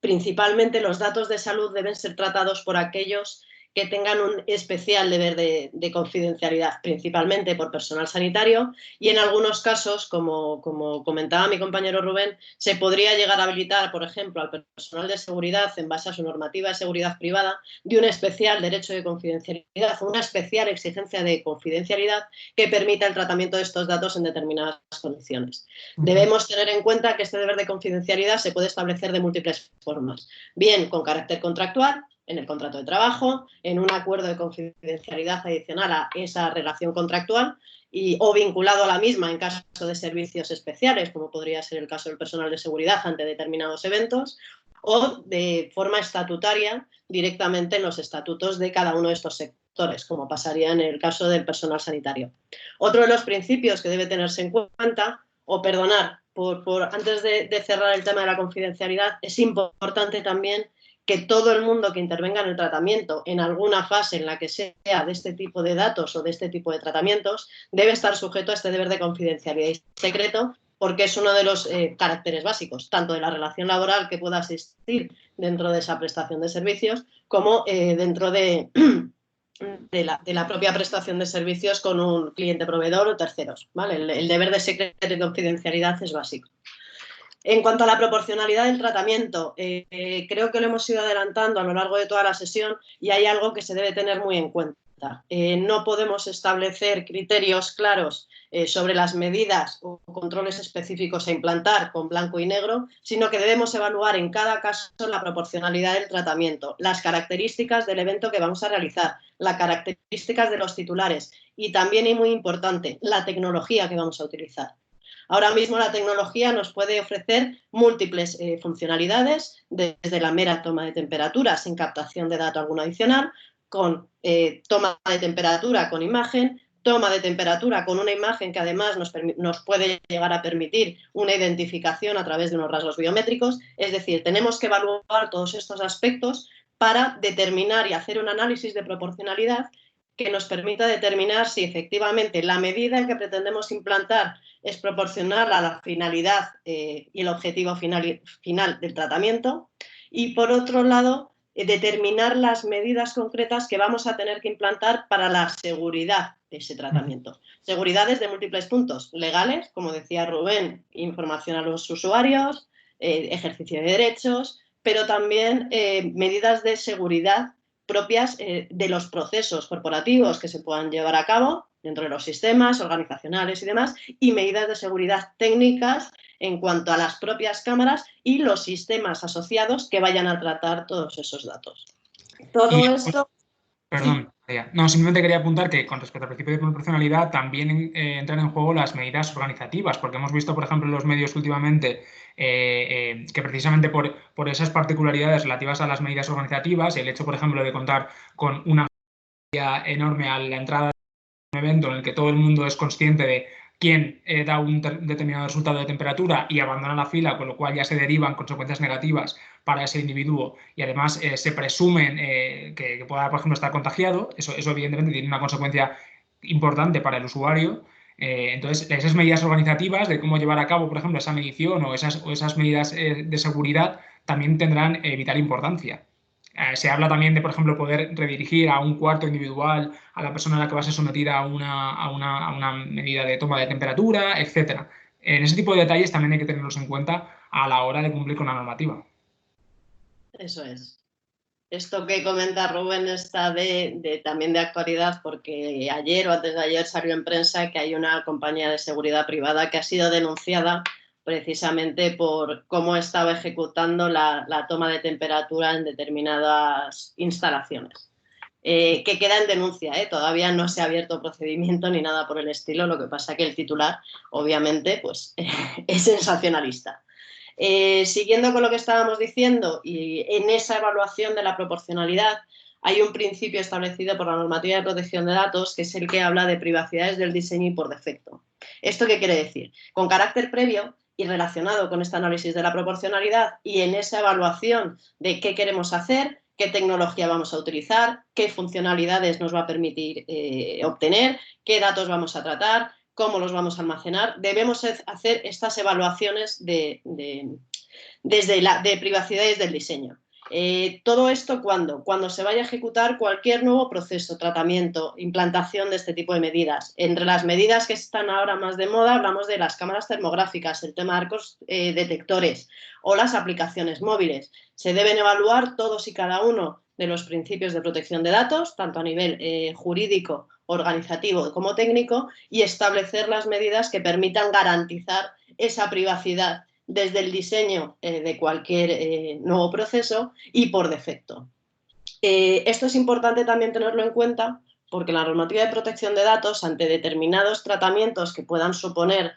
principalmente los datos de salud deben ser tratados por aquellos que tengan un especial deber de confidencialidad, principalmente por personal sanitario, y en algunos casos, como comentaba mi compañero Rubén, se podría llegar a habilitar, por ejemplo, al personal de seguridad, en base a su normativa de seguridad privada, de un especial derecho de confidencialidad, una especial exigencia de confidencialidad que permita el tratamiento de estos datos en determinadas condiciones. Debemos tener en cuenta que este deber de confidencialidad se puede establecer de múltiples formas, bien con carácter contractual, en el contrato de trabajo, en un acuerdo de confidencialidad adicional a esa relación contractual o vinculado a la misma en caso de servicios especiales, como podría ser el caso del personal de seguridad ante determinados eventos, o de forma estatutaria directamente en los estatutos de cada uno de estos sectores, como pasaría en el caso del personal sanitario. Otro de los principios que debe tenerse en cuenta, antes de cerrar el tema de la confidencialidad, es importante también que todo el mundo que intervenga en el tratamiento en alguna fase en la que sea de este tipo de datos o de este tipo de tratamientos debe estar sujeto a este deber de confidencialidad y secreto, porque es uno de los caracteres básicos, tanto de la relación laboral que pueda existir dentro de esa prestación de servicios, como dentro de la propia prestación de servicios con un cliente proveedor o terceros, ¿vale? El deber de secreto y confidencialidad es básico. En cuanto a la proporcionalidad del tratamiento, creo que lo hemos ido adelantando a lo largo de toda la sesión y hay algo que se debe tener muy en cuenta. No podemos establecer criterios claros sobre las medidas o controles específicos a implantar con blanco y negro, sino que debemos evaluar en cada caso la proporcionalidad del tratamiento, las características del evento que vamos a realizar, las características de los titulares y también, y muy importante, la tecnología que vamos a utilizar. Ahora mismo la tecnología nos puede ofrecer múltiples funcionalidades, desde la mera toma de temperatura sin captación de dato alguno adicional, con toma de temperatura con imagen, toma de temperatura con una imagen que además nos puede llegar a permitir una identificación a través de unos rasgos biométricos. Es decir, tenemos que evaluar todos estos aspectos para determinar y hacer un análisis de proporcionalidad que nos permita determinar si efectivamente la medida que pretendemos implantar es proporcional a la finalidad y el objetivo final del tratamiento, y por otro lado determinar las medidas concretas que vamos a tener que implantar para la seguridad de ese tratamiento. Seguridades de múltiples puntos, legales, como decía Rubén, información a los usuarios, ejercicio de derechos, pero también medidas de seguridad propias de los procesos corporativos que se puedan llevar a cabo dentro de los sistemas organizacionales y demás, y medidas de seguridad técnicas en cuanto a las propias cámaras y los sistemas asociados que vayan a tratar todos esos datos. Todo esto... Perdón, no, simplemente quería apuntar que con respecto al principio de proporcionalidad también entran en juego las medidas organizativas, porque hemos visto, por ejemplo, en los medios últimamente que precisamente por esas particularidades relativas a las medidas organizativas, el hecho, por ejemplo, de contar con una enorme a la entrada de un evento en el que todo el mundo es consciente de quién da un determinado resultado de temperatura y abandona la fila, con lo cual ya se derivan consecuencias negativas para ese individuo y además se presumen que pueda, por ejemplo, estar contagiado. Eso evidentemente tiene una consecuencia importante para el usuario. Entonces, esas medidas organizativas de cómo llevar a cabo, por ejemplo, esa medición o esas medidas de seguridad también tendrán vital importancia. Se habla también de, por ejemplo, poder redirigir a un cuarto individual a la persona a la que va a ser sometida a una medida de toma de temperatura, etc. En ese tipo de detalles también hay que tenerlos en cuenta a la hora de cumplir con la normativa. Eso es. Esto que comenta Rubén está también de actualidad, porque ayer o antes de ayer salió en prensa que hay una compañía de seguridad privada que ha sido denunciada precisamente por cómo estaba ejecutando la toma de temperatura en determinadas instalaciones. Que queda en denuncia, todavía no se ha abierto procedimiento ni nada por el estilo, lo que pasa que el titular, obviamente, pues, es sensacionalista. Siguiendo con lo que estábamos diciendo, y en esa evaluación de la proporcionalidad hay un principio establecido por la normativa de protección de datos, que es el que habla de privacidades del diseño y por defecto. ¿Esto qué quiere decir? Con carácter previo y relacionado con este análisis de la proporcionalidad y en esa evaluación de qué queremos hacer, qué tecnología vamos a utilizar, qué funcionalidades nos va a permitir obtener, qué datos vamos a tratar, cómo los vamos a almacenar, debemos hacer estas evaluaciones de privacidades del diseño. Todo esto cuando se vaya a ejecutar cualquier nuevo proceso, tratamiento, implantación de este tipo de medidas. Entre las medidas que están ahora más de moda hablamos de las cámaras termográficas, el tema de arcos detectores o las aplicaciones móviles. Se deben evaluar todos y cada uno de los principios de protección de datos, tanto a nivel jurídico, organizativo como técnico, y establecer las medidas que permitan garantizar esa privacidad desde el diseño de cualquier nuevo proceso y por defecto. Esto es importante también tenerlo en cuenta porque la normativa de protección de datos, ante determinados tratamientos que puedan suponer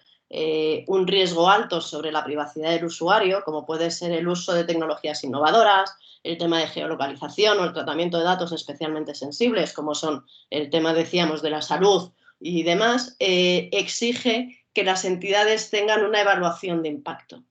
un riesgo alto sobre la privacidad del usuario, como puede ser el uso de tecnologías innovadoras, el tema de geolocalización o el tratamiento de datos especialmente sensibles, como son el tema, decíamos, de la salud y demás, exige que las entidades tengan una evaluación de impacto.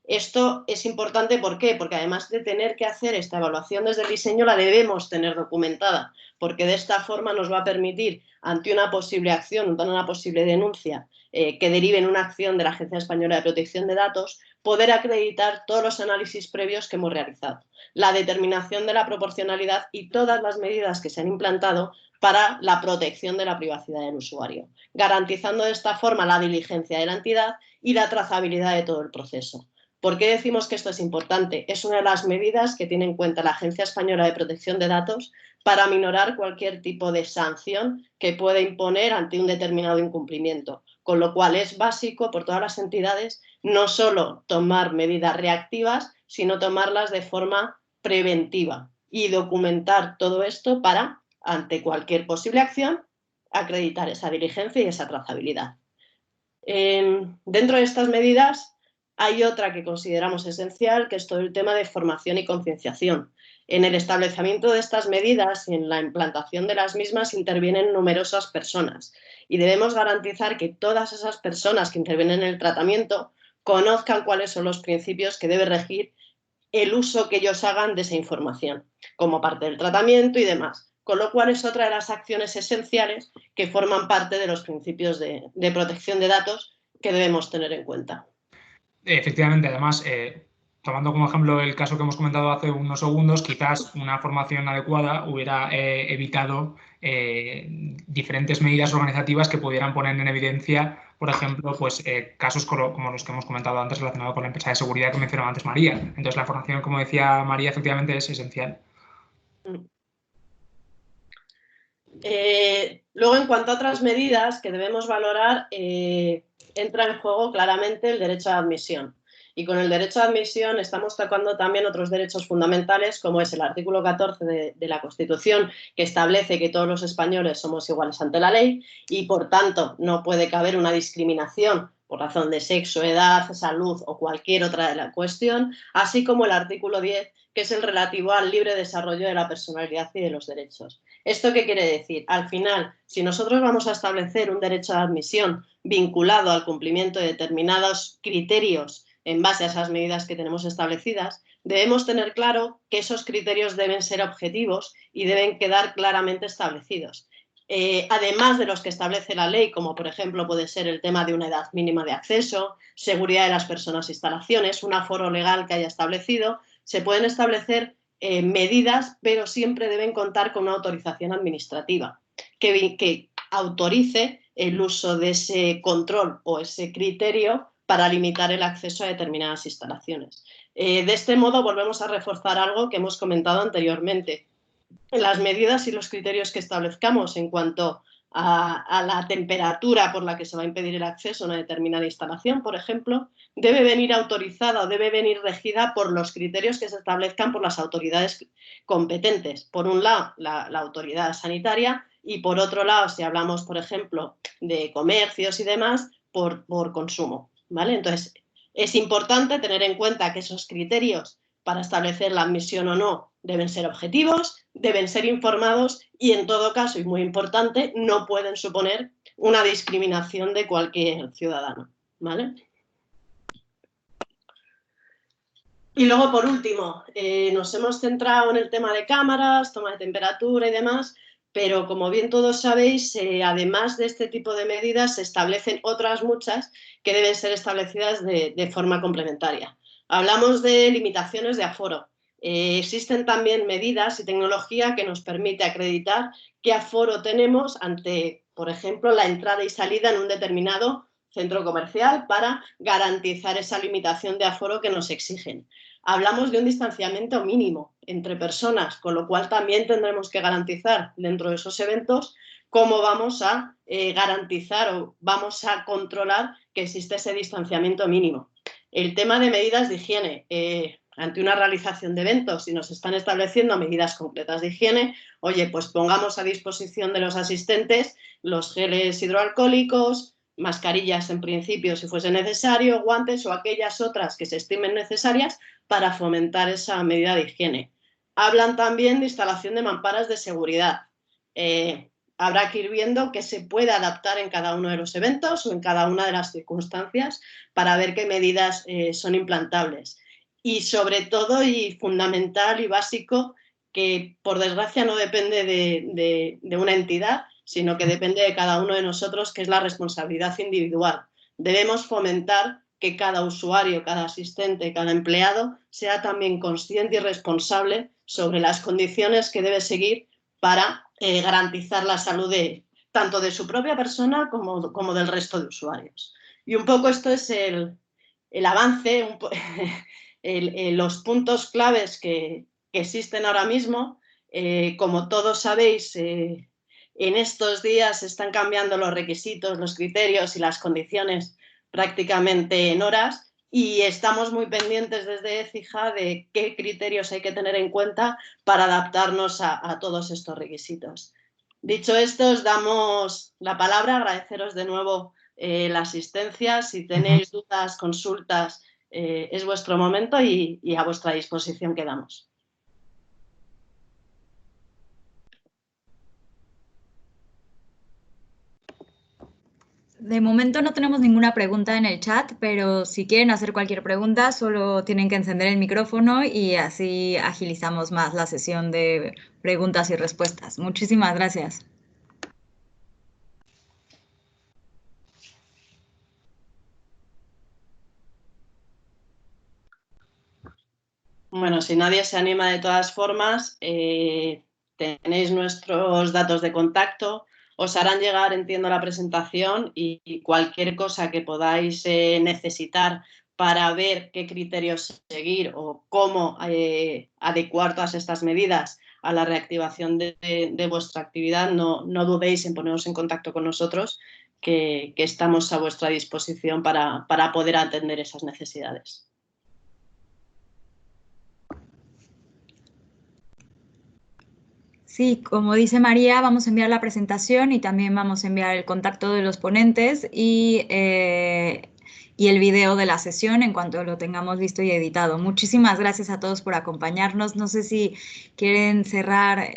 Esto es importante, ¿por qué? Porque además de tener que hacer esta evaluación desde el diseño, la debemos tener documentada, porque de esta forma nos va a permitir, ante una posible acción, una posible denuncia que derive en una acción de la Agencia Española de Protección de Datos, poder acreditar todos los análisis previos que hemos realizado, la determinación de la proporcionalidad y todas las medidas que se han implantado para la protección de la privacidad del usuario, garantizando de esta forma la diligencia de la entidad y la trazabilidad de todo el proceso. ¿Por qué decimos que esto es importante? Es una de las medidas que tiene en cuenta la Agencia Española de Protección de Datos para aminorar cualquier tipo de sanción que pueda imponer ante un determinado incumplimiento, con lo cual es básico por todas las entidades no solo tomar medidas reactivas, sino tomarlas de forma preventiva y documentar todo esto para, ante cualquier posible acción, acreditar esa diligencia y esa trazabilidad. Dentro de estas medidas hay otra que consideramos esencial, que es todo el tema de formación y concienciación. En el establecimiento de estas medidas y en la implantación de las mismas intervienen numerosas personas y debemos garantizar que todas esas personas que intervienen en el tratamiento conozcan cuáles son los principios que debe regir el uso que ellos hagan de esa información como parte del tratamiento y demás. Con lo cual es otra de las acciones esenciales que forman parte de los principios de protección de datos que debemos tener en cuenta. Efectivamente, además, tomando como ejemplo el caso que hemos comentado hace unos segundos, quizás una formación adecuada hubiera evitado diferentes medidas organizativas que pudieran poner en evidencia, por ejemplo, pues, casos como los que hemos comentado antes relacionados con la empresa de seguridad que mencionaba antes María. Entonces, la formación, como decía María, efectivamente es esencial. Luego, en cuanto a otras medidas que debemos valorar, entra en juego claramente el derecho a admisión. Y con el derecho a admisión estamos tocando también otros derechos fundamentales, como es el artículo 14 de la Constitución, que establece que todos los españoles somos iguales ante la ley y, por tanto, no puede caber una discriminación por razón de sexo, edad, salud o cualquier otra de la cuestión, así como el artículo 10, que es el relativo al libre desarrollo de la personalidad y de los derechos. ¿Esto qué quiere decir? Al final, si nosotros vamos a establecer un derecho de admisión vinculado al cumplimiento de determinados criterios en base a esas medidas que tenemos establecidas, debemos tener claro que esos criterios deben ser objetivos y deben quedar claramente establecidos. Además de los que establece la ley, como por ejemplo puede ser el tema de una edad mínima de acceso, seguridad de las personas e instalaciones, un aforo legal que haya establecido, se pueden establecer medidas, pero siempre deben contar con una autorización administrativa que autorice el uso de ese control o ese criterio para limitar el acceso a determinadas instalaciones. De este modo volvemos a reforzar algo que hemos comentado anteriormente. Las medidas y los criterios que establezcamos en cuanto a la temperatura por la que se va a impedir el acceso a una determinada instalación, por ejemplo, debe venir autorizada o debe venir regida por los criterios que se establezcan por las autoridades competentes. Por un lado, la autoridad sanitaria y por otro lado, si hablamos, por ejemplo, de comercios y demás, por consumo, ¿vale? Entonces, es importante tener en cuenta que esos criterios para establecer la admisión o no deben ser objetivos, deben ser informados y, en todo caso, y muy importante, no pueden suponer una discriminación de cualquier ciudadano, ¿vale? Y luego, por último, nos hemos centrado en el tema de cámaras, toma de temperatura y demás, pero como bien todos sabéis, además de este tipo de medidas, se establecen otras muchas que deben ser establecidas de forma complementaria. Hablamos de limitaciones de aforo. Existen también medidas y tecnología que nos permite acreditar qué aforo tenemos ante, por ejemplo, la entrada y salida en un determinado centro comercial para garantizar esa limitación de aforo que nos exigen. Hablamos de un distanciamiento mínimo entre personas, con lo cual también tendremos que garantizar dentro de esos eventos cómo vamos a garantizar o vamos a controlar que existe ese distanciamiento mínimo. El tema de medidas de higiene. Ante una realización de eventos, si nos están estableciendo medidas concretas de higiene, oye, pues pongamos a disposición de los asistentes los geles hidroalcohólicos, mascarillas en principio si fuese necesario, guantes o aquellas otras que se estimen necesarias para fomentar esa medida de higiene. Hablan también de instalación de mamparas de seguridad. Habrá que ir viendo qué se puede adaptar en cada uno de los eventos o en cada una de las circunstancias para ver qué medidas son implantables. Y sobre todo, y fundamental y básico, que por desgracia no depende de una entidad, sino que depende de cada uno de nosotros, que es la responsabilidad individual. Debemos fomentar que cada usuario, cada asistente, cada empleado sea también consciente y responsable sobre las condiciones que debe seguir para garantizar la salud tanto de su propia persona como del resto de usuarios. Y un poco esto es el avance, los puntos claves que existen ahora mismo. Como todos sabéis, en estos días están cambiando los requisitos, los criterios y las condiciones prácticamente en horas y estamos muy pendientes desde ECIJA de qué criterios hay que tener en cuenta para adaptarnos a todos estos requisitos. Dicho esto, os damos la palabra, agradeceros de nuevo la asistencia. Si tenéis dudas, consultas, es vuestro momento y a vuestra disposición quedamos. De momento no tenemos ninguna pregunta en el chat, pero si quieren hacer cualquier pregunta, solo tienen que encender el micrófono y así agilizamos más la sesión de preguntas y respuestas. Muchísimas gracias. Bueno, si nadie se anima, de todas formas, tenéis nuestros datos de contacto, os harán llegar, entiendo, la presentación y cualquier cosa que podáis necesitar para ver qué criterios seguir o cómo adecuar todas estas medidas a la reactivación de vuestra actividad, no dudéis en poneros en contacto con nosotros, que estamos a vuestra disposición para poder atender esas necesidades. Sí, como dice María, vamos a enviar la presentación y también vamos a enviar el contacto de los ponentes y y el video de la sesión en cuanto lo tengamos listo y editado. Muchísimas gracias a todos por acompañarnos. No sé si quieren cerrar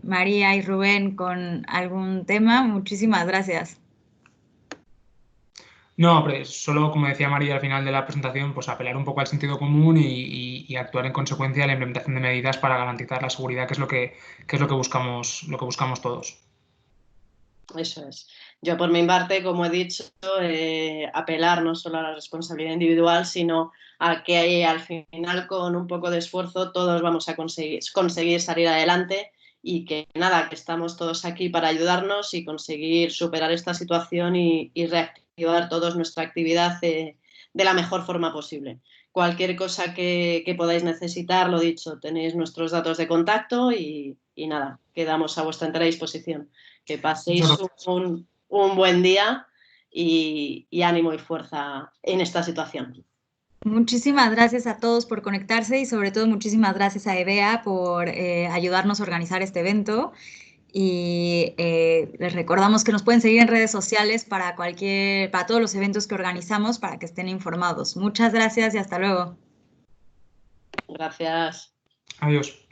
María y Rubén con algún tema. Muchísimas gracias. No, pero solo, como decía María al final de la presentación, pues apelar un poco al sentido común y actuar en consecuencia de la implementación de medidas para garantizar la seguridad, que es lo que buscamos todos. Eso es. Yo por mi parte, como he dicho, apelar no solo a la responsabilidad individual, sino a que al final con un poco de esfuerzo todos vamos a conseguir salir adelante y que nada, que estamos todos aquí para ayudarnos y conseguir superar esta situación y reactivar toda nuestra actividad de la mejor forma posible. Cualquier cosa que podáis necesitar, lo dicho, tenéis nuestros datos de contacto y nada, quedamos a vuestra entera disposición. Que paséis un buen día y ánimo y fuerza en esta situación. Muchísimas gracias a todos por conectarse y sobre todo muchísimas gracias a EBEA por ayudarnos a organizar este evento. Y les recordamos que nos pueden seguir en redes sociales para todos los eventos que organizamos para que estén informados. Muchas gracias y hasta luego. Gracias. Adiós.